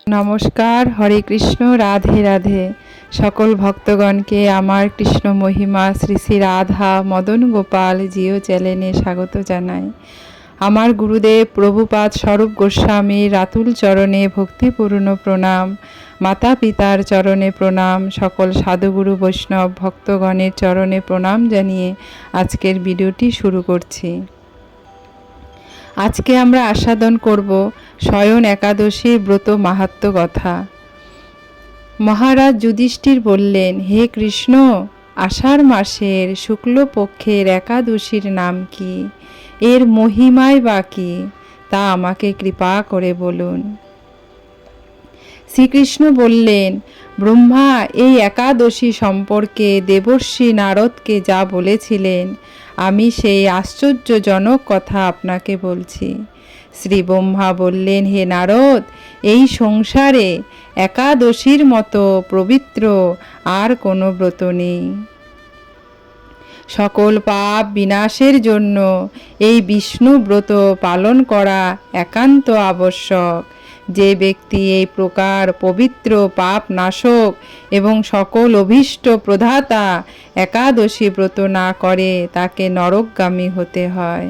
নমস্কার, হরে কৃষ্ণ, রাধে রাধে। সকল ভক্তগণকে আমার কৃষ্ণ মহিমা শ্রী শ্রী রাধা মদন গোপাল জিও চ্যানেলে স্বাগত জানাই। আমার গুরুদেব প্রভুপাদ স্বরূপ গোস্বামীর রাতুল চরণে ভক্তিপূর্ণ প্রণাম, মাতা পিতার চরণে প্রণাম, সকল সাধুগুরু বৈষ্ণব ভক্তগণের চরণে প্রণাম জানিয়ে আজকের ভিডিওটি শুরু করছি। আজকে আমরা আস্বাদন করব শয়ন একাদশীর ব্রত মাহাত্ম্য কথা। মহারাজ যুধিষ্ঠির বললেন, হে কৃষ্ণ, আষাঢ় মাসের শুক্লপক্ষের একাদশীর নাম কি? এর মহিমাই বা কি? তা আমাকে কৃপা করে বলুন। শ্রীকৃষ্ণ বললেন, ব্রহ্মা এই একাদশী সম্পর্কে দেবর্ষি নারদকে যা বলেছিলেন, আমি সেই আশ্চর্যজনক কথা আপনাকে বলছি। শ্রী ব্রহ্মা বললেন, হে নারদ, এই সংসারে একাদশীর মতো পবিত্র আর কোনো ব্রত নেই। সকল পাপ বিনাশের জন্য এই বিষ্ণু ব্রত পালন করা একান্ত আবশ্যক। যে ব্যক্তি এই প্রকার পবিত্র পাপ নাশক এবং সকল অভীষ্ট প্রদাতা একাদশী ব্রত না করে তাকে নরকগামী হতে হয়।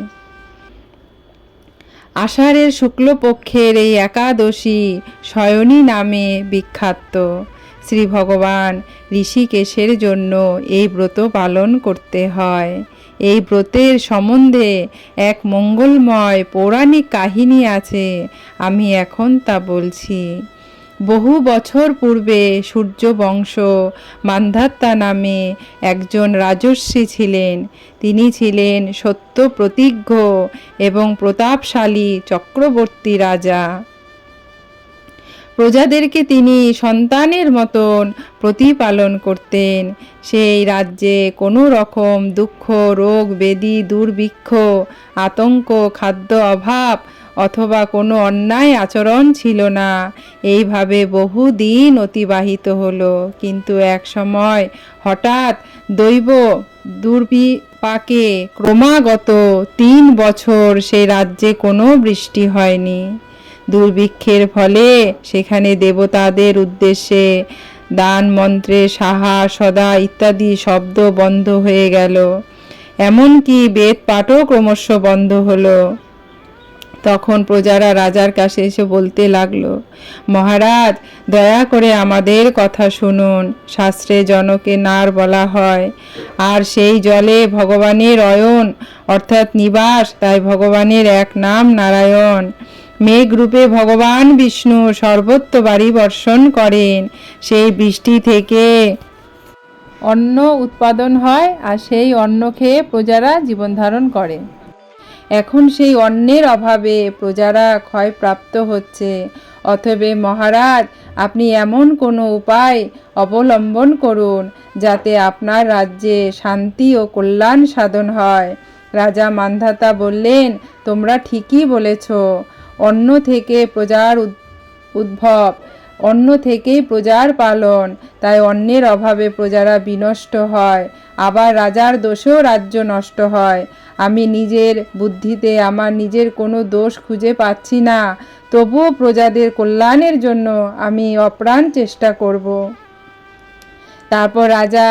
আষাঢ়ের শুক্লপক্ষের এই একাদশী শয়নী নামে বিখ্যাত। শ্রী ভগবান ঋষিকেশের জন্য এই ব্রত পালন করতে হয়। এই ব্রতের সম্বন্ধে এক মঙ্গলময় পৌরাণিক কাহিনী আছে, আমি এখন তা বলছি। বহু বছর পূর্বে সূর্যবংশ মান্ধাত্তা নামে একজন রাজর্ষি ছিলেন। তিনি ছিলেন সত্য প্রতিজ্ঞ এবং প্রতাপশালী চক্রবর্তী রাজা। প্রজাদেরকে তিনি সন্তানের মতন প্রতিপালন করতেন। সেই রাজ্যে কোনো রকম দুঃখ, রোগ, ব্যাধি, দুর্ভিক্ষ, আতঙ্ক, খাদ্য অভাব অথবা কোনো অন্যায় আচরণ ছিল না। এইভাবে বহুদিন অতিবাহিত হলো। কিন্তু এক সময় হঠাৎ দৈব দুর্বিপাকে ক্রমাগত 3 বছর সেই রাজ্যে কোনো বৃষ্টি হয়নি। দুর্ভিক্ষের ফলে সেখানে দেবতাদের উদ্দেশ্যে দান মন্ত্রে সাহা সদা ইত্যাদি শব্দ বন্ধ হয়ে গেল। এমনকি বেদ পাঠও ক্রমশ বন্ধ হলো। তখন প্রজারা রাজার কাছে এসে বলতে লাগলো, মহারাজ, দয়া করে আমাদের কথা শুনুন। শাস্ত্রে জনকে নার বলা হয়, আর সেই জলে ভগবানের অয়ন অর্থাৎ নিবাস, তাই ভগবানের এক নাম নারায়ণ। মেঘরূপে ভগবান বিষ্ণু সর্বত্র বাড়ি বর্ষণ করেন। সেই বৃষ্টি থেকে অন্ন উৎপাদন হয়, আর সেই অন্ন খেয়ে প্রজারা জীবন ধারণ করে। এখন সেই অন্নের অভাবে প্রজারা ক্ষয়প্রাপ্ত হচ্ছে। অতএব মহারাজ, আপনি এমন কোনো উপায় অবলম্বন করুন যাতে আপনার রাজ্যে শান্তি ও কল্যাণ সাধন হয়। রাজা মান্ধাতা বললেন, তোমরা ঠিকই বলেছ। অন্ন থেকে প্রজার উদ্ভব, অন্ন থেকেই প্রজার পালন, তাই অন্নের অভাবে প্রজারা বিনষ্ট হয়। আবার রাজার দোষেও রাজ্য নষ্ট হয়। আমি নিজের বুদ্ধিতে আমার নিজের কোনো দোষ খুঁজে পাচ্ছি না, তবুও প্রজাদের কল্যাণের জন্য আমি অপ্রাণ চেষ্টা করব। তারপর রাজা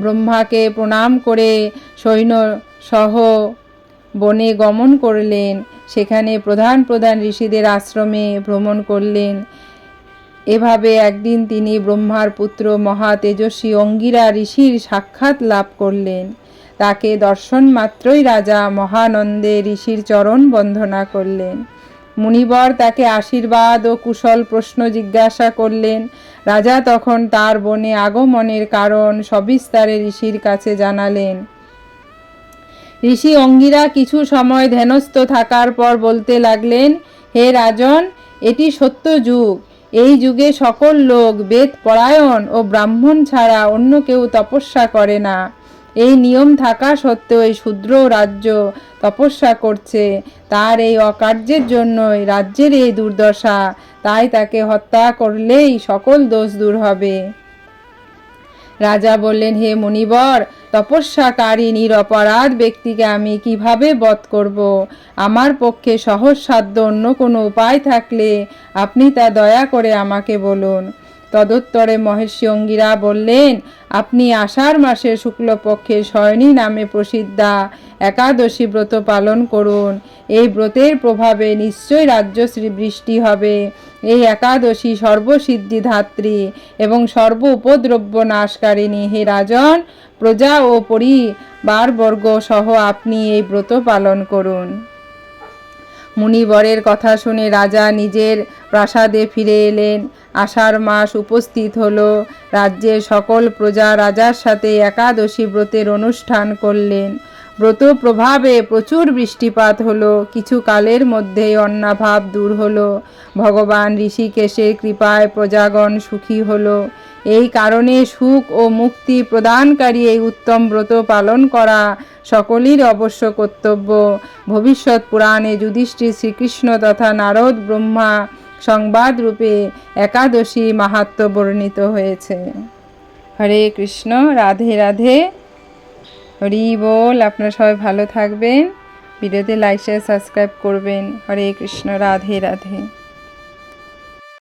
ব্রহ্মাকে প্রণাম করে সৈন্য সহ বনে গমন করলেন। সেখানে প্রধান প্রধান ঋষিদের আশ্রমে ভ্রমণ করলেন। এভাবে একদিন তিনি ব্রহ্মার পুত্র মহা তেজস্বী অঙ্গিরা ঋষির সাক্ষাৎ লাভ করলেন। তাকে দর্শন মাত্রই রাজা মহানন্দে ঋষির চরণ বন্দনা করলেন। মুনিবর তাকে আশীর্বাদ ও কুশল প্রশ্ন জিজ্ঞাসা করলেন। রাজা তখন তার বনে আগমনের কারণ সবিস্তারে ঋষির কাছে জানালেন। ঋষি অঙ্গিরা কিছু সময় ধ্যানস্থ থাকার পর বলতে লাগলেন, হে রাজন, এটি সত্য যুগ। এই যুগে সকল লোক বেদ পরায়ণ ও ব্রাহ্মণ ছাড়া অন্য কেউ তপস্যা করে না। এই নিয়ম থাকা সত্ত্বেও এই শূদ্র রাজ্য তপস্যা করছে। তার এই অকার্যের জন্যই রাজ্যের এই দুর্দশা। তাই তাকে হত্যা করলেই সকল দোষ দূর হবে। রাজা বললেন, হে মুনিবর, তপস্যাকারী নিরপরাধ ব্যক্তিকে আমি কিভাবে বধ করব? আমার পক্ষে সহজসাধ্য অন্য কোনো উপায় থাকলে আপনি তা দয়া করে আমাকে বলুন। তদুত্তরে মহের্ষি অঙ্গিরা বললেন, আপনি আষাঢ় মাসের শুক্লপক্ষে শয়নী নামে প্রসিদ্ধা একাদশী ব্রত পালন করুন। এই ব্রতের প্রভাবে নিশ্চয় রাজ্যশ্রী বৃষ্টি হবে। এই একাদশী সর্বসিদ্ধি ধাত্রী এবং সর্ব উপদ্রব্য নাশকারিণী। হে রাজন, প্রজা ও পরিবারবর্গ সহ আপনি এই ব্রত পালন করুন। মুনিবরের কথা শুনে রাজা নিজের প্রাসাদে ফিরে এলেন। আষাঢ় মাস উপস্থিত হলো। রাজ্যের সকল প্রজা রাজার সাথে একাদশী ব্রতের অনুষ্ঠান করলেন। ব্রত প্রভাবে প্রচুর বৃষ্টিপাত হলো। কিছু কালের মধ্যেই অন্নাভাব দূর হলো। ভগবান ঋষিকেশের কৃপায় প্রজাগণ সুখী হলো। এই কারণে সুখ ও মুক্তি প্রদানকারী এই উত্তম ব্রত পালন করা সকলের অবশ্য কর্তব্য। ভবিষ্যৎ পুরাণে যুধিষ্ঠির শ্রীকৃষ্ণ তথা নারদ ব্রহ্মা সংবাদ রূপে একাদশী মাহাত্ম্য বর্ণিত হয়েছে। হরে কৃষ্ণ, রাধে রাধে, হরি বল। আপনারা সবাই ভালো থাকবেন। ভিডিওতে লাইক শেয়ার সাবস্ক্রাইব করবেন। হরে কৃষ্ণ, রাধে রাধে।